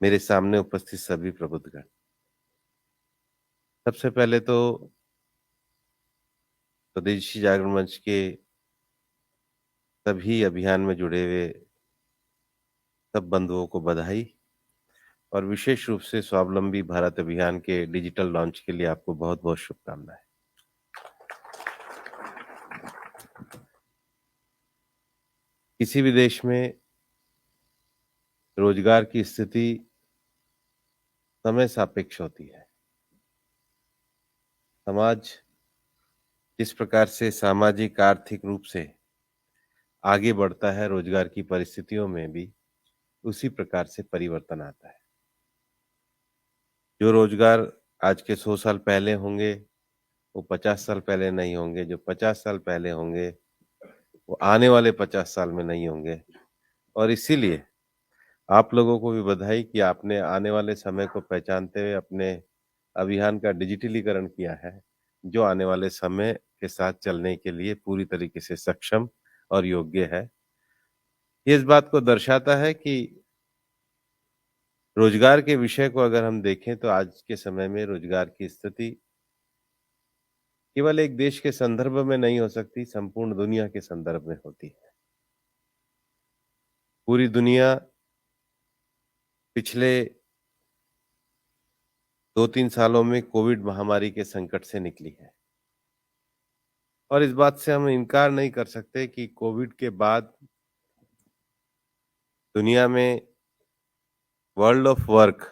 मेरे सामने उपस्थित सभी प्रबुद्धगण, सबसे पहले तो स्वदेशी जागरण मंच के सभी अभियान में जुड़े हुए सब बंधुओं को बधाई और विशेष रूप से स्वावलंबी भारत अभियान के डिजिटल लॉन्च के लिए आपको बहुत बहुत शुभकामनाएं। किसी भी देश में रोजगार की स्थिति समय सापेक्ष होती है। समाज जिस प्रकार से सामाजिक आर्थिक रूप से आगे बढ़ता है, रोजगार की परिस्थितियों में भी उसी प्रकार से परिवर्तन आता है। जो रोजगार आज के 100 साल पहले होंगे वो 50 साल पहले नहीं होंगे, जो 50 साल पहले होंगे वो आने वाले 50 साल में नहीं होंगे। और इसीलिए आप लोगों को भी बधाई कि आपने आने वाले समय को पहचानते हुए अपने अभियान का डिजिटलीकरण किया है, जो आने वाले समय के साथ चलने के लिए पूरी तरीके से सक्षम और योग्य है। ये इस बात को दर्शाता है कि रोजगार के विषय को अगर हम देखें तो आज के समय में रोजगार की स्थिति केवल एक देश के संदर्भ में नहीं हो सकती, संपूर्ण दुनिया के संदर्भ में होती है। पूरी दुनिया पिछले 2-3 सालों में कोविड महामारी के संकट से निकली है और इस बात से हम इनकार नहीं कर सकते कि कोविड के बाद दुनिया में वर्ल्ड ऑफ वर्क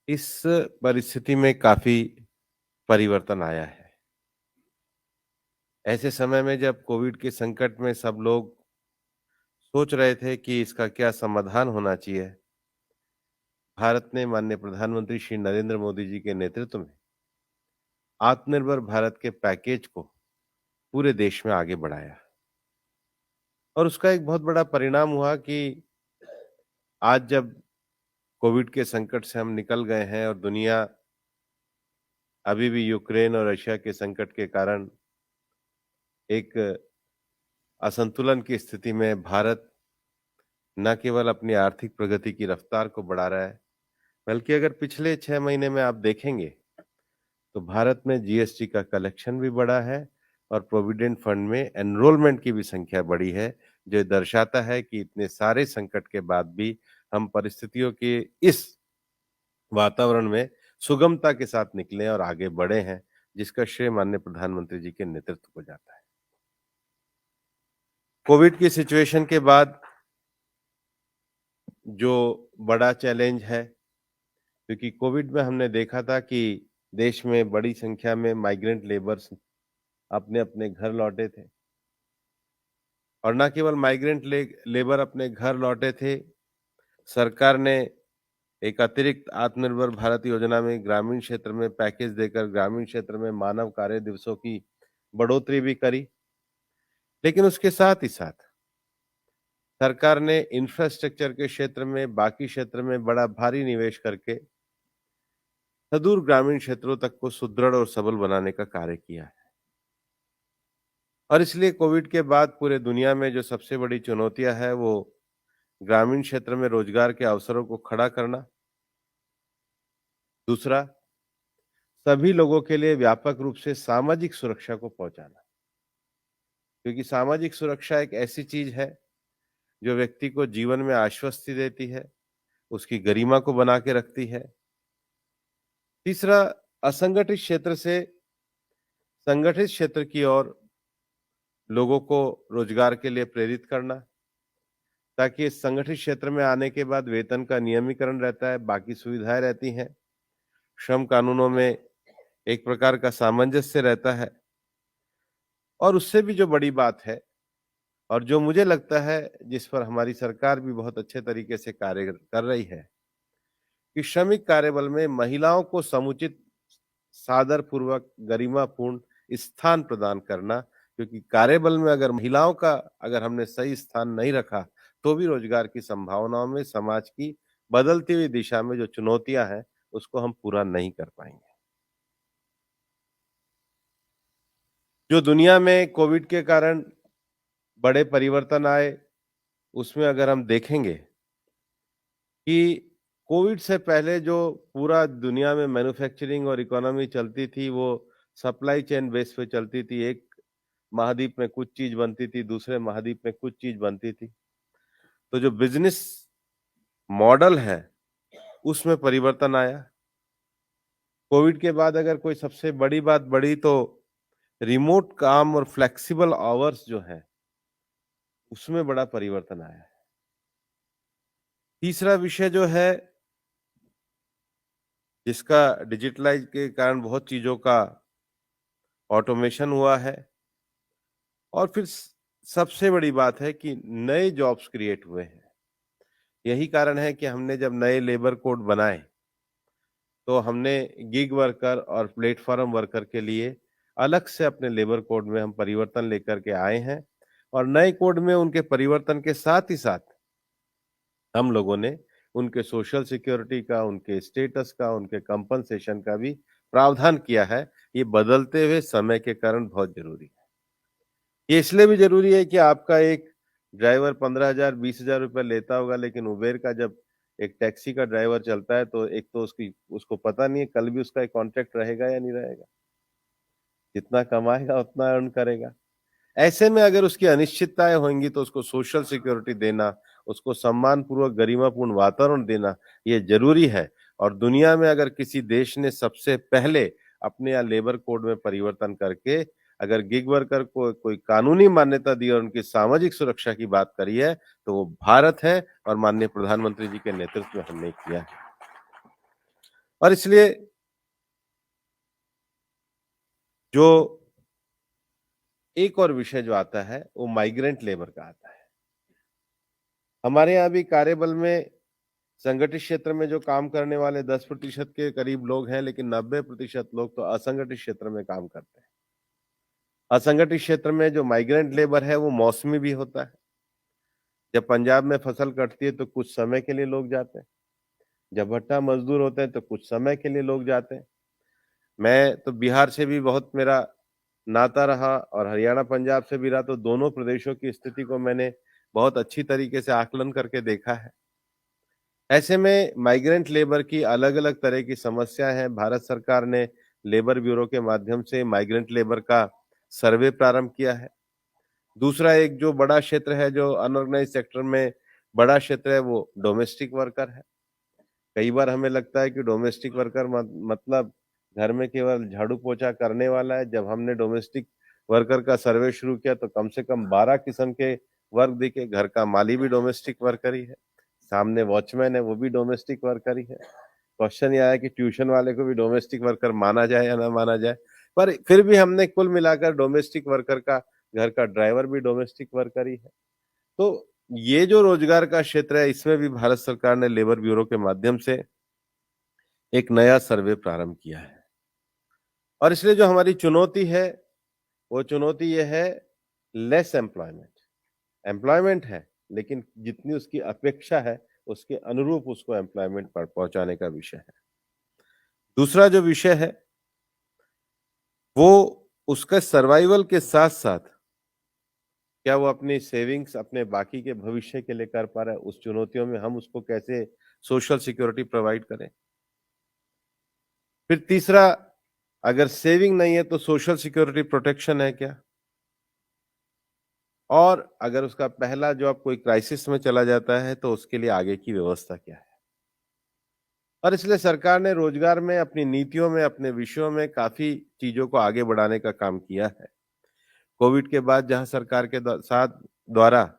इस परिस्थिति में काफी परिवर्तन आया है। ऐसे समय में जब कोविड के संकट में सब लोग सोच रहे थे कि इसका क्या समाधान होना चाहिए, भारत ने माननीय प्रधानमंत्री श्री नरेंद्र मोदी जी के नेतृत्व में आत्मनिर्भर भारत के पैकेज को पूरे देश में आगे बढ़ाया और उसका एक बहुत बड़ा परिणाम हुआ कि आज जब कोविड के संकट से हम निकल गए हैं और दुनिया अभी भी यूक्रेन और रशिया के संकट के कारण एक असंतुलन की स्थिति में भारत न केवल अपनी आर्थिक प्रगति की रफ्तार को बढ़ा रहा है, बल्कि अगर पिछले 6 महीने में आप देखेंगे तो भारत में जीएसटी का कलेक्शन भी बढ़ा है और प्रोविडेंट फंड में एनरोलमेंट की भी संख्या बढ़ी है, जो दर्शाता है कि इतने सारे संकट के बाद भी हम परिस्थितियों के इस वातावरण में सुगमता के साथ निकले और आगे बढ़े हैं, जिसका श्रेय माननीय प्रधानमंत्री जी के नेतृत्व को जाता है। कोविड की सिचुएशन के बाद जो बड़ा चैलेंज है, क्योंकि कोविड में हमने देखा था कि देश में बड़ी संख्या में माइग्रेंट लेबर्स अपने-अपने घर लौटे थे और न केवल माइग्रेंट लेबर अपने घर लौटे थे, सरकार ने एक अतिरिक्त आत्मनिर्भर भारत योजना में ग्रामीण क्षेत्र में पैकेज देकर ग्रामीण क्षेत्र में मानव कार्य दिवसों की बढ़ोतरी भी करी। लेकिन उसके साथ ही साथ सरकार ने इंफ्रास्ट्रक्चर के क्षेत्र में, बाकी क्षेत्र में बड़ा भारी निवेश करके सुदूर ग्रामीण क्षेत्रों तक को सुदृढ़ और सबल बनाने का कार्य किया है। और इसलिए कोविड के बाद पूरे दुनिया में जो सबसे बड़ी चुनौतियां है वो ग्रामीण क्षेत्र में रोजगार के अवसरों को खड़ा करना, दूसरा सभी लोगों के लिए व्यापक रूप से सामाजिक सुरक्षा को पहुंचाना, क्योंकि सामाजिक सुरक्षा एक ऐसी चीज है जो व्यक्ति को जीवन में आश्वस्ति देती है, उसकी गरिमा को बना के रखती है। तीसरा, असंगठित क्षेत्र से संगठित क्षेत्र की ओर लोगों को रोजगार के लिए प्रेरित करना, ताकि इस संगठित क्षेत्र में आने के बाद वेतन का नियमीकरण रहता है, बाकी सुविधाएं रहती हैं, श्रम कानूनों में एक प्रकार का सामंजस्य रहता है। और उससे भी जो बड़ी बात है और जो मुझे लगता है जिस पर हमारी सरकार भी बहुत अच्छे तरीके से कार्य कर रही है कि श्रमिक कार्यबल में महिलाओं को समुचित सादर पूर्वक गरिमापूर्ण स्थान प्रदान करना, क्योंकि कार्यबल में अगर महिलाओं का अगर हमने सही स्थान नहीं रखा तो भी रोजगार की संभावनाओं में समाज की बदलती हुई दिशा में जो चुनौतियां हैं उसको हम पूरा नहीं कर पाएंगे। जो दुनिया में कोविड के कारण बड़े परिवर्तन आए, उसमें अगर हम देखेंगे कि कोविड से पहले जो पूरा दुनिया में मैन्युफैक्चरिंग और इकोनॉमी चलती थी, वो सप्लाई चेन बेस पे चलती थी। एक महाद्वीप में कुछ चीज़ बनती थी, दूसरे महाद्वीप में कुछ चीज़ बनती थी। तो जो बिज़नेस मॉडल है, उसमें परिवर्तन आया। कोविड के बाद अगर कोई सबसे बड़ी बात बढ़ी तो रिमोट काम और फ्लेक्सिबल आवर्स जो है, उसमें बड़ा परिवर्तन आया है। तीसरा विषय जो है, जिसका डिजिटलाइज के कारण बहुत चीज़ों का ऑटोमेशन हुआ है और फिर सबसे बड़ी बात है कि नए जॉब्स क्रिएट हुए हैं। यही कारण है कि हमने जब नए लेबर कोड बनाए, तो हमने गिग वर्कर और प्लेटफॉर्म वर्कर के लिए अलग से अपने लेबर कोड में हम परिवर्तन लेकर के आए हैं और नए कोड में उनके परिवर्तन के साथ ही साथ हम लोगों ने उनके सोशल सिक्योरिटी का, उनके स्टेटस का, उनके कंपनसेशन का भी प्रावधान किया है। ये बदलते हुए समय के कारण बहुत ज़रूरी है। ये इसलिए भी ज़रूरी है कि आपका एक ड्राइवर 15,000 20,000 रुपए लेता होगा, लेकिन उबेर का जब एक टैक्सी का ड्राइवर चलता है, तो एक तो उसको पता नहीं है कल भी उसका एक कॉन्ट्रैक्ट रहेगा या नहीं रहेगा। जितना कमाएगा उतना अर्न करेगा। ऐसे में अगर उसकी अनिश्चितताएँ होंगी तो उसको सोशल सिक्योरिटी देना, उसको सम्मानपूर्वक गरिमापूर्ण वातावरण देना, ये ज़रूरी है। और दुनिया में अगर किसी देश ने सबसे पहले अपने यहाँ लेबर कोड में परिवर्तन करके अगर गिग वर्कर को कोई कानूनी मान्यता दी और उनकी सामाजिक सुरक्षा की बात करी है, तो वो भारत है और माननीय प्रधानमंत्री जी के नेतृत्व में हमने किया है। और इसलिए जो एक और विषय जो आता है, वो माइग्रेंट लेबर का आता है। हमारे यहाँ भी कार्यबल में संगठित क्षेत्र में जो काम करने वाले 10% के करीब लोग हैं, लेकिन 90% लोग तो असंगठित क्षेत्र में काम करते हैं। असंगठित क्षेत्र में जो माइग्रेंट लेबर है, वो मौसमी भी होता है। जब पंजाब में फसल कटती है, तो कुछ समय के लिए लोग जाते हैं। जब भट्टा मजदूर होते हैं, तो कुछ समय के लिए लोग जाते हैं। मैं तो बिहार से भी बहुत मेरा नाता रहा और हरियाणा, पंजाब से भी रहा, तो दोनों प्रदेशों की स्थिति को मैंने बहुत अच्छी तरीके से आकलन करके देखा है। ऐसे में माइग्रेंट लेबर की अलग-अलग तरह की समस्या है। भारत सरकार ने लेबर ब्यूरो के माध्यम से माइग्रेंट लेबर का सर्वे प्रारंभ किया है। दूसरा एक जो बड़ा क्षेत्र है, जो अनऑर्गेनाइज्ड सेक्टर में बड़ा क्षेत्र है, वो डोमेस्टिक वर्कर है। कई बार हमें लगता है कि डोमेस्टिक वर्कर मतलब घर में केवल झाड़ू-पोछा करने वाला है। जब हमने डोमेस्टिक वर्कर का सर्वे शुरू किया, तो कम से कम 12 किस्म के वर्क दिखे। घर का माली भी डोमेस्टिक वर्कर ही है। सामने वॉचमैन है, वो भी डोमेस्टिक वर्कर ही है। क्वेश्चन ये आया कि ट्यूशन वाले को भी डोमेस्टिक वर्कर माना जाए या ना माना जाए, पर फिर भी हमने कुल मिलाकर डोमेस्टिक वर्कर का, घर का ड्राइवर भी डोमेस्टिक वर्कर ही है। तो ये जो रोजगार का क्षेत्र है, इसमें भी भारत सरकार ने लेबर ब्यूरो के माध्यम से एक नया सर्वे प्रारंभ किया है। और इसलिए जो हमारी चुनौती है, वो चुनौती ये है लेस एम्प्लॉयमेंट। एम्प्लॉयमेंट है, लेकिन जितनी उसकी अपेक्षा है, उसके अनुरूप उसको एम्प्लॉयमेंट पर पहुंचाने का विषय है। दूसरा जो विषय है, वो उसका सर्वाइवल के साथ-साथ क्या वो अपनी सेविंग्स अपने बाकी के भविष्य के लिए कर पा रहा है, उस चुनौतियों में हम उसको कैसे सोशल सिक्योरिटी प्रोवाइड करें। फिर तीसरा, अगर सेविंग नहीं है तो सोशल सिक्योरिटी प्रोटेक्शन है क्या? और अगर उसका पहला जॉब कोई क्राइसिस में चला जाता है, तो उसके लिए आगे की व्यवस्था क्या है? और इसलिए सरकार ने रोजगार में, अपनी नीतियों में, अपने विषयों में काफ़ी चीज़ों को आगे बढ़ाने का काम किया है। कोविड के बाद जहाँ सरकार के द्वारा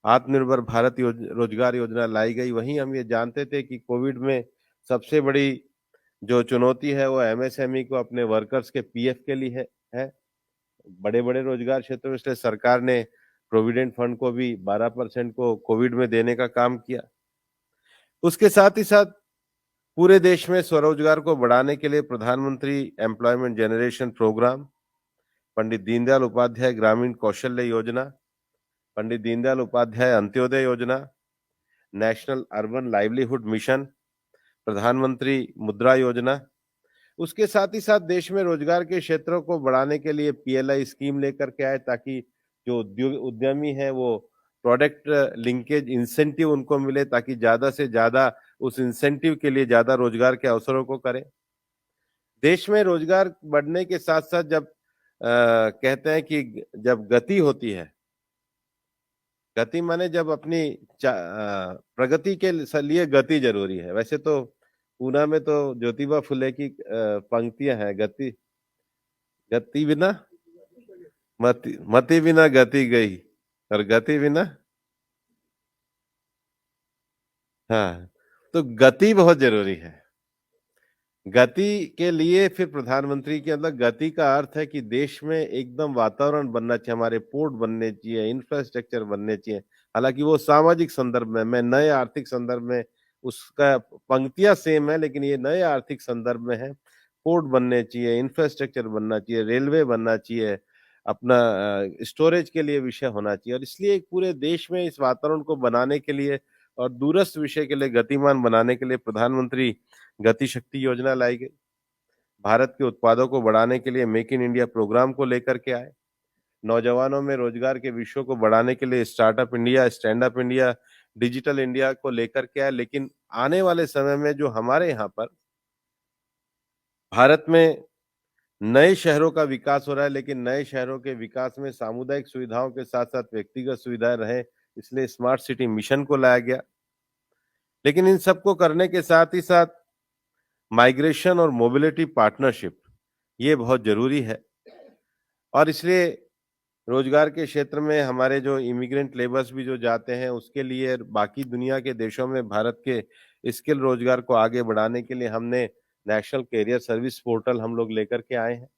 आत्मनिर्भर भारत रोजगार योजना लाई गई, वहीं हम ये जानते थे कि कोविड में सबसे बड़ी जो चुनौती है, वो एमएसएमई को अपने वर्कर्स के पीएफ के लिए है। बड़े-बड़े रोजगार क्षेत्रों में इसलिए सरकार ने प्रोविडेंट फंड को भी 12% को कोविड में देने का काम किया। उसके साथ ही साथ पूरे देश में स्वरोजगार को बढ़ाने के लिए प्रधानमंत्री employment generation programme, Pandit Deendayal Upadhyay ग्रामीण कौशल्य योजना, पंडित दीनदयाल उपाध्याय अंत्योदय योजना, नेशनल अर्बन लाइवलीहुड मिशन, प्रधानमंत्री मुद्रा योजना, उसके साथ ही साथ देश में रोजगार के क्षेत्रों को बढ़ाने के लिए पीएलआई स्कीम लेकर के आए, ताकि जो उद्यमी है, वो प्रोडक्ट लिंकेज इंसेंटिव उनको मिले, ताकि ज्यादा से ज्यादा उस इंसेंटिव के लिए ज्यादा रोजगार के अवसरों को करें। देश में रोजगार बढ़ने के साथ साथ जब कहते हैं कि जब गति होती है, गति माने जब अपनी प्रगति के लिए गति जरूरी है। वैसे तो पूना में तो ज्योतिबा फुले की पंक्तियां हैं, गति गति बिना मति, मति बिना गति गई और गति बिना, हाँ, तो गति बहुत जरूरी है। गति के लिए फिर प्रधानमंत्री के अंदर गति का अर्थ है कि देश में एकदम वातावरण बनना चाहिए, हमारे पोर्ट बनने चाहिए, इंफ्रास्ट्रक्चर बनने चाहिए। हालांकि वो सामाजिक संदर्भ में, मैं नए आर्थिक संदर्भ में, उसका पंक्तियां सेम है लेकिन ये नए आर्थिक संदर्भ में है। पोर्ट बनने चाहिए, इंफ्रास्ट्रक्चर बनना चाहिए, रेलवे बनना चाहिए, अपना स्टोरेज के लिए विषय होना चाहिए। और इसलिए पूरे देश में इस वातावरण को बनाने के लिए और दूरस्थ विषय के लिए गतिमान बनाने के लिए प्रधानमंत्री गति शक्ति योजना लाई गई। भारत के उत्पादों को बढ़ाने के लिए मेक इन इंडिया प्रोग्राम को लेकर के आए। नौजवानों में रोजगार के विषयों को बढ़ाने के लिए startup India, stand up India, digital India को लेकर के आए। लेकिन आने वाले समय में जो हमारे यहाँ पर भारत में नए शहरों का विकास हो रहा है, लेकिन नए शहरों के विकास में सामुदायिक सुविधाओं के साथ साथ व्यक्तिगत सुविधाएं रहे, इसलिए स्मार्ट सिटी मिशन को लाया गया। लेकिन इन सबको करने के साथ ही साथ माइग्रेशन और मोबिलिटी पार्टनरशिप ये बहुत जरूरी है। और इसलिए रोजगार के क्षेत्र में हमारे जो इमिग्रेंट लेबर्स भी जो जाते हैं उसके लिए बाकी दुनिया के देशों में भारत के स्किल रोजगार को आगे बढ़ाने के लिए हमने नेशनल कैरियर सर्विस पोर्टल हम लोग लेकर के आए हैं।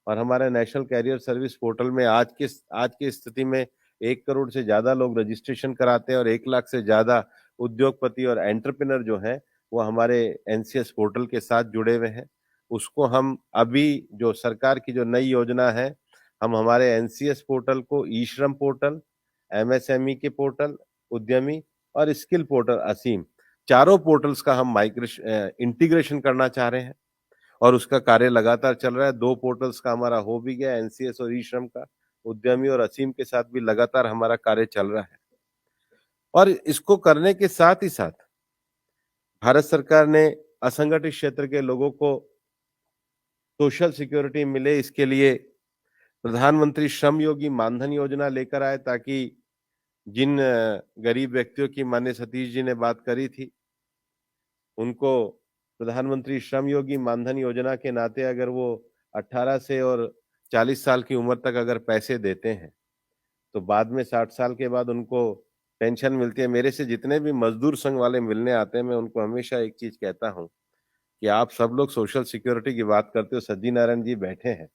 और हमारे नेशनल कैरियर सर्विस पोर्टल में आज की स्थिति में 1 करोड़ से ज्यादा लोग रजिस्ट्रेशन कराते हैं और 1 लाख से ज्यादा उद्योगपति और एंटरप्रेन्योर जो हैं वो हमारे एनसीएस पोर्टल के साथ जुड़े हुए हैं। उसको हम अभी जो सरकार की जो नई योजना है, हम हमारे एनसीएस पोर्टल को ई श्रम पोर्टल, एमएसएमई के पोर्टल, उद्यमी और स्किल पोर्टल असीम, चारों पोर्टल्स का हम इंटीग्रेशन करना चाह रहे हैं और उसका कार्य लगातार चल रहा है। 2 पोर्टल्स का हमारा हो भी गया, एनसीएस और ई श्रम का। उद्यमी और असीम के साथ भी लगातार हमारा कार्य चल रहा है। और इसको करने के साथ ही साथ भारत सरकार ने असंगठित क्षेत्र के लोगों को सोशल सिक्योरिटी मिले, इसके लिए प्रधानमंत्री श्रम योगी मानधन योजना लेकर आए, ताकि जिन गरीब व्यक्तियों की माननीय सतीश जी ने बात करी थी, उनको प्रधानमंत्री श्रम योगी मानधन योजना के नाते अगर वो 18 से और 40 साल की उम्र तक अगर पैसे देते हैं तो बाद में 60 साल के बाद उनको पेंशन मिलती है। मेरे से जितने भी मजदूर संघ वाले मिलने आते हैं, मैं उनको हमेशा एक चीज कहता हूँ कि आप सब लोग सोशल सिक्योरिटी की बात करते हो, सज्जी नारायण जी बैठे हैं,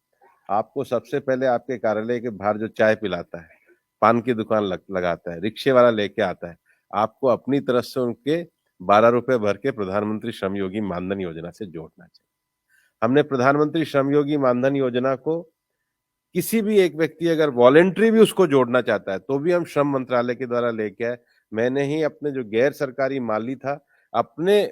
आपको सबसे पहले आपके कार्यालय के बाहर जो चाय पिलाता है, पान की दुकान लगाता है, रिक्शे वाला लेके आता है, आपको अपनी तरफ से उनके 12 रुपए भर के प्रधानमंत्री श्रम योगी मानधन योजना से जोड़ना चाहिए। हमने प्रधानमंत्री श्रम योगी मानधन योजना को किसी भी एक व्यक्ति अगर वॉलेंट्री भी उसको जोड़ना चाहता है तो भी हम श्रम मंत्रालय के द्वारा लेके आए। मैंने ही अपने जो गैर सरकारी माली था, अपने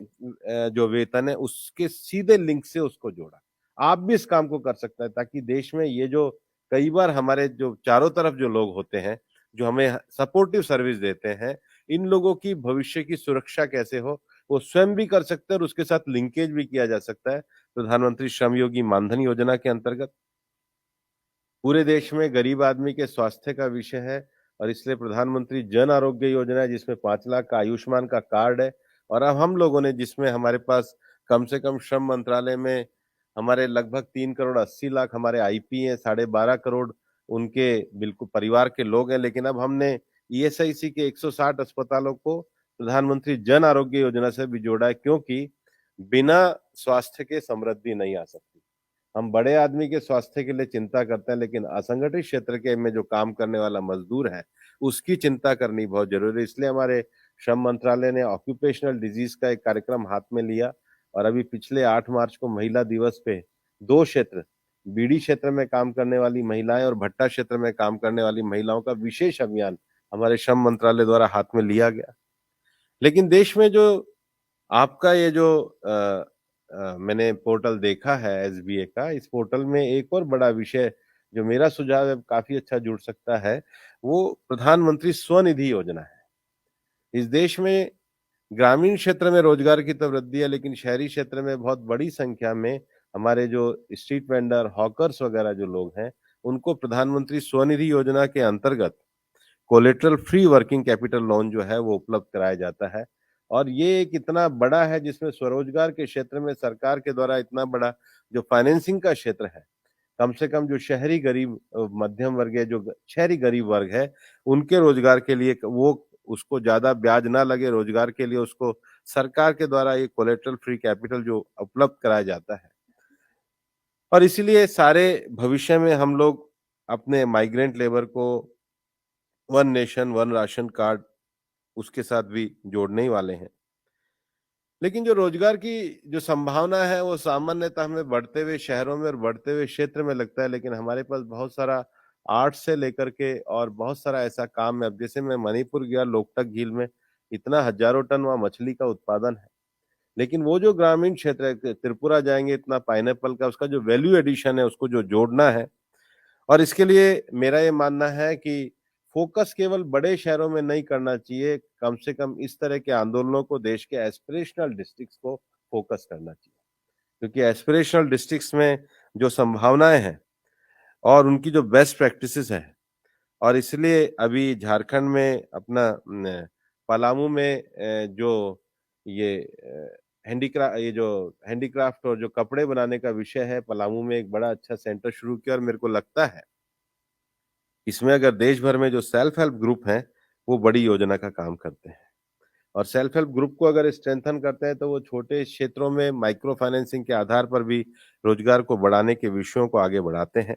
जो वेतन है उसके सीधे लिंक से उसको जोड़ा। आप भी इस काम को कर सकते हैं ताकि देश में ये जो कई बार हमारे जो चारों तरफ जो लोग होते हैं जो हमें सपोर्टिव सर्विस देते हैं, इन लोगों की भविष्य की सुरक्षा कैसे हो वो स्वयं भी कर सकते हैं और उसके साथ लिंकेज भी किया जा सकता है प्रधानमंत्री श्रम योगी मानधन योजना के अंतर्गत। पूरे देश में गरीब आदमी के स्वास्थ्य का विषय है और इसलिए प्रधानमंत्री जन आरोग्य योजना है जिसमें 5 लाख का आयुष्मान का कार्ड है। और अब हम लोगों ने जिसमें हमारे पास कम से कम श्रम मंत्रालय में हमारे लगभग 3 करोड़ 80 लाख हमारे आईपी हैं, 12.5 करोड़ उनके बिल्कुल परिवार के लोग हैं। लेकिन अब हमने ईएसआईसी के 160 अस्पतालों को प्रधानमंत्री जन आरोग्य योजना से भी जोड़ा है, क्योंकि बिना स्वास्थ्य के समृद्धि नहीं आ सकती। हम बड़े आदमी के स्वास्थ्य के लिए चिंता करते हैं, लेकिन असंगठित क्षेत्र के में जो काम करने वाला मजदूर है उसकी चिंता करनी बहुत जरूरी है। इसलिए हमारे श्रम मंत्रालय ने ऑक्यूपेशनल डिजीज का एक कार्यक्रम हाथ में लिया और अभी पिछले 8 मार्च को महिला दिवस पे 2 क्षेत्र, बीड़ी क्षेत्र में काम करने वाली महिलाएं और भट्टा क्षेत्र में काम करने वाली महिलाओं का विशेष अभियान हमारे श्रम मंत्रालय द्वारा हाथ में लिया गया। लेकिन देश में जो आपका ये जो मैंने पोर्टल देखा है एसबीए का, इस पोर्टल में एक और बड़ा विषय जो मेरा सुझाव है काफी अच्छा जुड़ सकता है, वो प्रधानमंत्री स्वनिधि योजना है। इस देश में ग्रामीण क्षेत्र में रोजगार की तो वृद्धि है, लेकिन शहरी क्षेत्र में बहुत बड़ी संख्या में हमारे जो स्ट्रीट वेंडर, हॉकर्स वगैरह जो लोग हैं, उनको प्रधानमंत्री स्वनिधि योजना के अंतर्गत collateral free working capital loan जो है वो उपलब्ध कराया जाता है। और ये एक इतना बड़ा है जिसमें स्वरोजगार के क्षेत्र में सरकार के द्वारा इतना बड़ा जो फाइनेंसिंग का क्षेत्र है, कम से कम जो शहरी गरीब मध्यम वर्गीय जो शहरी गरीब वर्ग है, उनके रोजगार के लिए वो उसको ज़्यादा ब्याज ना लगे रोजगार के लिए उसको सरकार के द्वारा ये कोलेटरल फ्री कैपिटल जो उपलब्ध कराया जाता है। और इसीलिए सारे भविष्य में हम लोग अपने माइग्रेंट लेबर को one nation one ration card उसके साथ भी जोड़ने ही वाले हैं। लेकिन जो रोजगार की जो संभावना है वो सामान्यतः हमें बढ़ते हुए शहरों में और बढ़ते हुए क्षेत्र में लगता है, लेकिन हमारे पास बहुत सारा आर्ट से लेकर के और बहुत सारा ऐसा काम है। अब जैसे मैं मणिपुर गया, लोकटक झील में इतना हजारों टन वहाँ मछली का उत्पादन है, लेकिन वो जो ग्रामीण क्षेत्र है, त्रिपुरा जाएंगे इतना पाइनएप्पल का उसका जो वैल्यू एडिशन है उसको जो जोड़ना है। और इसके लिए मेरा ये मानना है कि फोकस केवल बड़े शहरों में नहीं करना चाहिए, कम से कम इस तरह के आंदोलनों को देश के एस्पिरेशनल डिस्ट्रिक्ट्स को फोकस करना चाहिए। क्योंकि एस्पिरेशनल डिस्ट्रिक्ट्स में जो संभावनाएं हैं और उनकी जो बेस्ट प्रैक्टिसेस हैं, और इसलिए अभी झारखंड में अपना पलामू में जो ये ये जो हैंडीक्राफ्ट और जो कपड़े बनाने का विषय है, पलामू में एक बड़ा अच्छा सेंटर शुरू किया और मेरे को लगता है इसमें अगर देश भर में जो सेल्फ हेल्प ग्रुप हैं, वो बड़ी योजना का काम करते हैं। और सेल्फ हेल्प ग्रुप को अगर स्ट्रेंथन करते हैं तो वो छोटे क्षेत्रों में माइक्रो फाइनेंसिंग के आधार पर भी रोजगार को बढ़ाने के विषयों को आगे बढ़ाते हैं।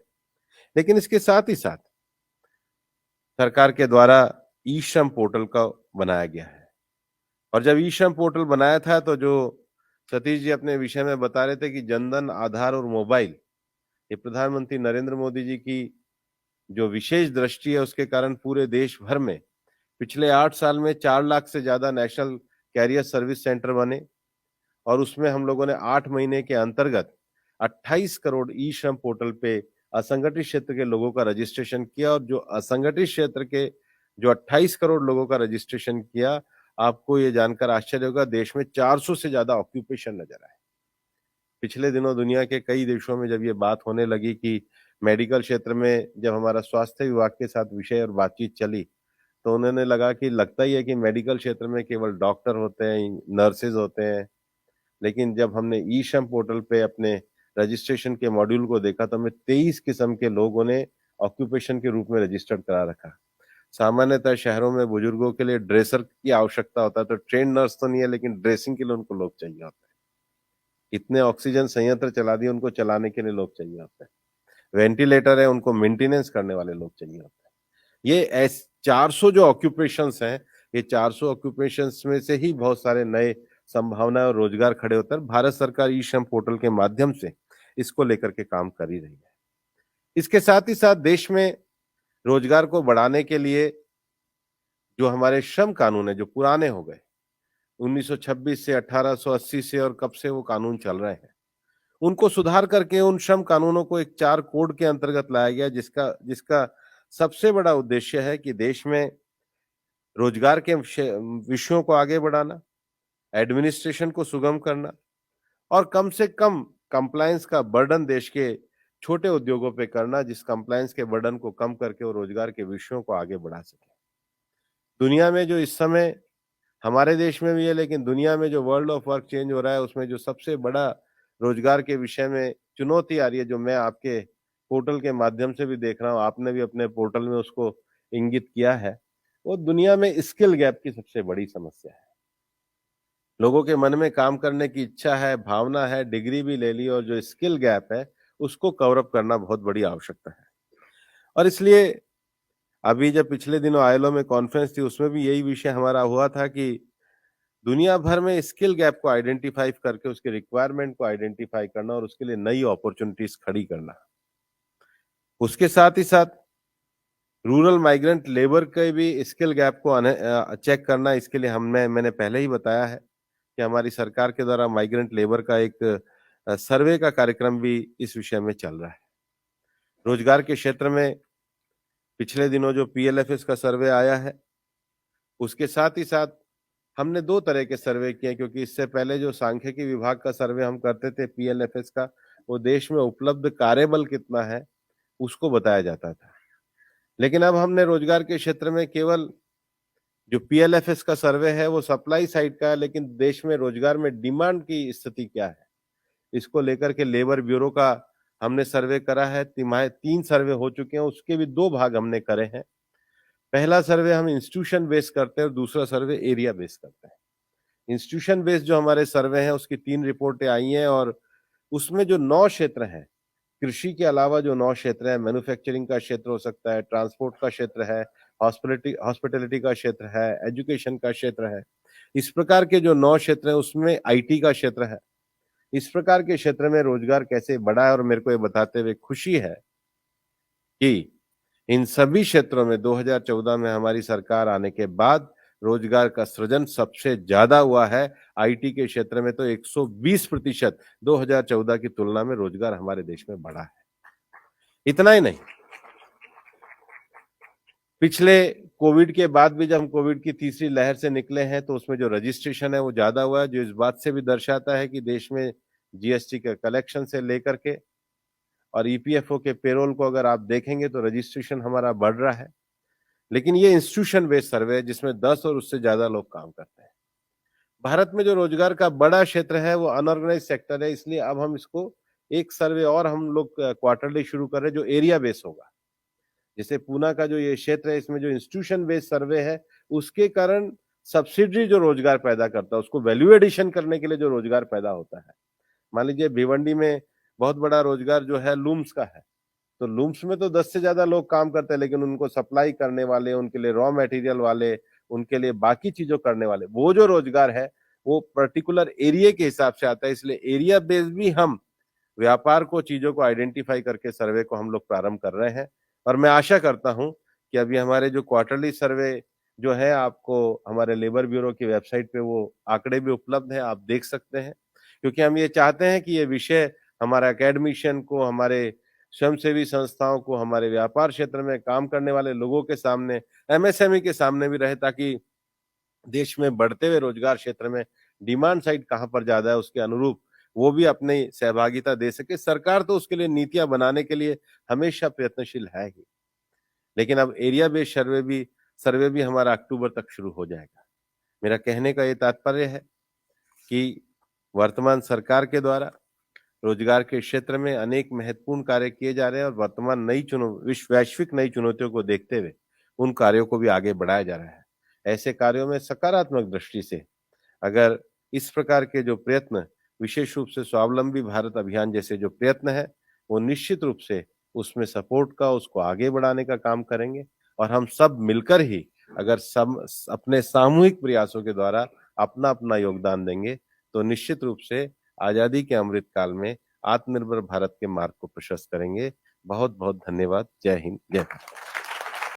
लेकिन इसके साथ ही साथ सरकार के द्वारा ई श्रम पोर्टल का बनाया गया है। और जब ई श्रम पोर्टल बनाया था तो जो सतीश जी अपने विषय में बता रहे थे कि जनधन, आधार और मोबाइल, ये प्रधानमंत्री नरेंद्र मोदी जी की जो विशेष दृष्टि है उसके कारण पूरे देश भर में पिछले 8 साल में 4 लाख से ज्यादा नेशनल कैरियर सर्विस सेंटर बने। और उसमें हम लोगों ने 8 महीने के अंतर्गत 28 करोड़ ई श्रम पोर्टल पे असंगठित क्षेत्र के लोगों का रजिस्ट्रेशन किया। और जो असंगठित क्षेत्र के जो 28 करोड़ लोगों का रजिस्ट्रेशन किया, आपको ये जानकर आश्चर्य होगा, देश में 400 से ज्यादा ऑक्यूपेशन नजर आए। पिछले दिनों दुनिया के कई देशों में जब ये बात होने लगी कि मेडिकल क्षेत्र में जब हमारा स्वास्थ्य विभाग के साथ विषय और बातचीत चली, तो उन्होंने लगा कि लगता ही है कि मेडिकल क्षेत्र में केवल डॉक्टर होते हैं, नर्सेज होते हैं। लेकिन जब हमने ई श्रम पोर्टल पे अपने रजिस्ट्रेशन के मॉड्यूल को देखा तो हमें 23 किस्म के लोगों ने ऑक्यूपेशन के रूप में रजिस्टर्ड करा रखा। सामान्यतः शहरों में बुजुर्गों के लिए ड्रेसर की आवश्यकता होता है, तो ट्रेन नर्स तो नहीं है, लेकिन ड्रेसिंग के लिए उनको लोग चाहिए होते हैं। इतने ऑक्सीजन संयंत्र चला दिए, उनको चलाने के लिए लोग चाहिए होते हैं। वेंटिलेटर है, उनको मेंटेनेंस करने वाले लोग चाहिए होते हैं। ये 400 जो ऑक्यूपेशंस हैं, ये 400 ऑक्यूपेशंस में से ही बहुत सारे नए संभावनाएं और रोजगार खड़े होते हैं। भारत सरकार ई श्रम पोर्टल के माध्यम से इसको लेकर के काम कर ही रही है। इसके साथ ही साथ देश में रोजगार को बढ़ाने के लिए जो हमारे श्रम कानून है जो पुराने हो गए, 1926 से 1880 से और कब से वो कानून चल रहे हैं, उनको सुधार करके उन श्रम कानूनों को एक 4 कोड के अंतर्गत लाया गया, जिसका जिसका सबसे बड़ा उद्देश्य है कि देश में रोजगार के विषयों को आगे बढ़ाना, एडमिनिस्ट्रेशन को सुगम करना और कम से कम कंप्लायंस का बर्डन देश के छोटे उद्योगों पे करना, जिस कंप्लायंस के बर्डन को कम करके वो रोजगार के विषयों को आगे बढ़ा सके। दुनिया में जो इस समय हमारे देश में भी है, लेकिन दुनिया में जो वर्ल्ड ऑफ वर्क चेंज हो रहा है, उसमें जो सबसे बड़ा रोजगार के विषय में चुनौती आ रही है, जो मैं आपके पोर्टल के माध्यम से भी देख रहा हूँ, आपने भी अपने पोर्टल में उसको इंगित किया है, वो दुनिया में स्किल गैप की सबसे बड़ी समस्या है। लोगों के मन में काम करने की इच्छा है, भावना है, डिग्री भी ले ली, और जो स्किल गैप है उसको कवर अप करना बहुत बड़ी आवश्यकता है। और इसलिए अभी जब पिछले दिनों आईएलओ में कॉन्फ्रेंस थी, उसमें भी यही विषय हमारा हुआ था कि दुनिया भर में स्किल गैप को आइडेंटिफाई करके उसके रिक्वायरमेंट को आइडेंटिफाई करना और उसके लिए नई अपॉर्चुनिटीज खड़ी करना। उसके साथ ही साथ रूरल माइग्रेंट लेबर के भी स्किल गैप को चेक करना। इसके लिए मैंने पहले ही बताया है कि हमारी सरकार के द्वारा माइग्रेंट लेबर का एक सर्वे का कार्यक्रम भी इस विषय में चल रहा है। रोजगार के क्षेत्र में पिछले दिनों जो पीएलएफएस का सर्वे आया है, उसके साथ ही साथ हमने 2 तरह के सर्वे किए क्योंकि इससे पहले जो सांख्यिकी विभाग का सर्वे हम करते थे पीएलएफएस का, वो देश में उपलब्ध कार्यबल कितना है, उसको बताया जाता था। लेकिन अब हमने रोजगार के क्षेत्र में केवल जो पीएलएफएस का सर्वे है वो सप्लाई साइड का है, लेकिन देश में रोजगार में डिमांड की स्थिति क्या है, इसको लेकर के लेबर ब्यूरो का हमने सर्वे करा है। 3 सर्वे हो चुके हैं, उसके भी 2 भाग हमने करे हैं। पहला सर्वे हम इंस्टीट्यूशन बेस करते हैं और दूसरा सर्वे एरिया बेस करते हैं। इंस्टीट्यूशन बेस जो हमारे सर्वे हैं उसकी 3 रिपोर्टें आई हैं और उसमें जो 9 क्षेत्र हैं, कृषि के अलावा जो 9 क्षेत्र हैं, मैन्युफैक्चरिंग का क्षेत्र हो सकता है, ट्रांसपोर्ट का क्षेत्र है, हॉस्पिटैलिटी का क्षेत्र है, एजुकेशन का क्षेत्र है। इस प्रकार के जो 9 क्षेत्र हैं उसमें आईटी का क्षेत्र है। इस प्रकार के क्षेत्र में रोजगार कैसे बढ़ा है और मेरे को ये बताते हुए खुशी है कि इन सभी क्षेत्रों में 2014 में हमारी सरकार आने के बाद रोजगार का सृजन सबसे ज्यादा हुआ है। आईटी के क्षेत्र में तो 120% 2014 की तुलना में रोजगार हमारे देश में बढ़ा है। इतना ही नहीं, पिछले कोविड के बाद भी जब हम कोविड की तीसरी लहर से निकले हैं तो उसमें जो रजिस्ट्रेशन है वो ज्यादा हुआ है, जो इस बात से भी दर्शाता है कि देश में जीएसटी के कलेक्शन से लेकर के और ईपीएफओ के पेरोल को अगर आप देखेंगे तो रजिस्ट्रेशन हमारा बढ़ रहा है। लेकिन ये इंस्टीट्यूशन बेस्ड सर्वे है जिसमें 10 और उससे ज्यादा लोग काम करते हैं। भारत में जो रोजगार का बड़ा क्षेत्र है वो अनऑर्गेनाइज सेक्टर है, इसलिए अब हम इसको एक सर्वे और हम लोग क्वार्टरली शुरू कर रहे हैं जो एरिया बेस होगा। जैसे पूना का जो ये क्षेत्र है इसमें जो इंस्टीट्यूशन बेस्ड सर्वे है उसके कारण सब्सिडी जो रोजगार पैदा करता है उसको वैल्यू एडिशन करने के लिए जो रोजगार पैदा होता है। मान लीजिए भिवंडी में बहुत बड़ा रोजगार जो है लूम्स का है, तो लूम्स में तो 10 से ज्यादा लोग काम करते हैं, लेकिन उनको सप्लाई करने वाले, उनके लिए रॉ मटेरियल वाले, उनके लिए बाकी चीजों करने वाले, वो जो रोजगार है वो पर्टिकुलर एरिया के हिसाब से आता है। इसलिए एरिया बेस्ड भी हम व्यापार को, चीजों को आइडेंटिफाई करके सर्वे को हम लोग प्रारंभ कर रहे हैं। और मैं आशा करता हूं कि अभी हमारे जो क्वार्टरली सर्वे जो है आपको हमारे लेबर ब्यूरो की वेबसाइट पे वो आंकड़े भी उपलब्ध हैं, आप देख सकते हैं। क्योंकि हम ये चाहते हैं कि ये विषय हमारे एकेडमिशियन को, हमारे स्वयंसेवी संस्थाओं को, हमारे व्यापार क्षेत्र में काम करने वाले लोगों के सामने, एमएसएमई के सामने भी रहे, ताकि देश में बढ़ते हुए रोजगार क्षेत्र में डिमांड साइड कहाँ पर ज्यादा है उसके अनुरूप वो भी अपनी सहभागिता दे सके। सरकार तो उसके लिए नीतियां बनाने के लिए हमेशा प्रयत्नशील है ही, लेकिन अब एरिया बेस्ड सर्वे भी हमारा अक्टूबर तक शुरू हो जाएगा। मेरा कहने का ये तात्पर्य है कि वर्तमान सरकार के द्वारा रोजगार के क्षेत्र में अनेक महत्वपूर्ण कार्य किए जा रहे हैं और वर्तमान वैश्विक नई चुनौतियों को देखते हुए उन कार्यों को भी आगे बढ़ाया जा रहा है। ऐसे कार्यों में सकारात्मक दृष्टि से अगर इस प्रकार के जो प्रयत्न, विशेष रूप से स्वावलंबी भारत अभियान जैसे जो प्रयत्न है, वो निश्चित रूप से उसमें सपोर्ट का, उसको आगे बढ़ाने का काम करेंगे। और हम सब मिलकर ही अगर सब अपने सामूहिक प्रयासों के द्वारा अपना अपना योगदान देंगे तो निश्चित रूप से आजादी के अमृत काल में आत्मनिर्भर भारत के मार्ग को प्रशस्त करेंगे। बहुत बहुत धन्यवाद। जय हिंद, जय भारत।